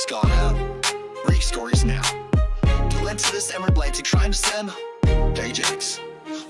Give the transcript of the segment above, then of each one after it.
was gone out. Re-stories now. To lend to this emerald blade to try and stem. AJAX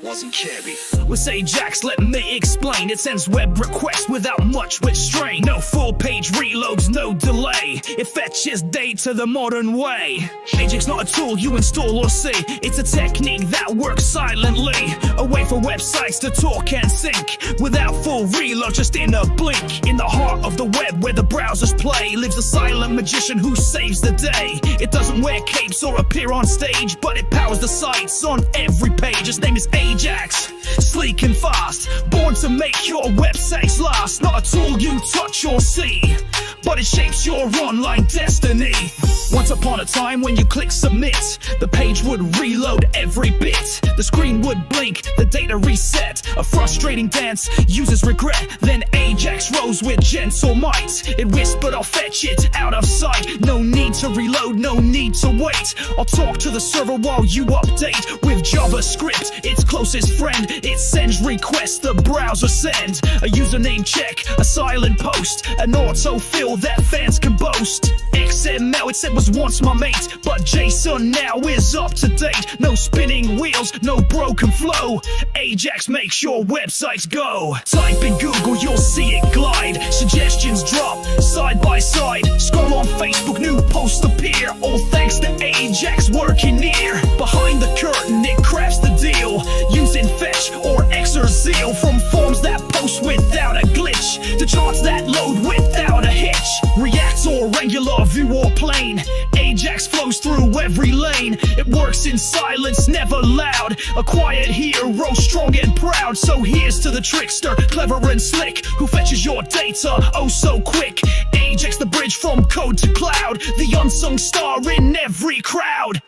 wasn't carry. With AJAX, let me explain. It sends web requests without much restraint. No full page reloads, no delay. It fetches data the modern way. AJAX not a tool you install or see. It's a technique that works silently. A way for websites to talk and sync without full reload, just in a blink. In the heart of the web where the browsers play lives a silent magician who saves the day. It doesn't wear capes or appear on stage, but it powers the sites on every page. His name is AJAX, sleek and fast, born to make your websites last. Not a tool you touch or see, but it shapes your online destiny. Once upon a time when you click submit, the page would reload every bit. The screen would blink, the data reset. A frustrating dance, users regret. Then AJAX rose with gentle might. It whispered, I'll fetch it out of sight. No need to reload, no need to wait. I'll talk to the server while you update. With JavaScript, its closest friend, it sends requests the browser sends. A username check, a silent post, an autofill that fans can boast. XML, it said was once my mate, but JSON now is up to date. No spinning wheels, no broken flow. AJAX makes your websites go. Type in Google, you'll see it glide. Suggestions drop side by side. Scroll on Facebook, new posts appear. All thanks to AJAX working near. Behind the curtain, it crafts the deal, using fetch or Exerzeal. From forms that post without a glitch to charts that load without a hitch. React or Angular, Vue or plain, AJAX flows through every lane. It works in silence, never loud. A quiet hero, strong and proud. So here's to the trickster, clever and slick, who fetches your data oh so quick. AJAX, the bridge from code to cloud, the unsung star in every crowd.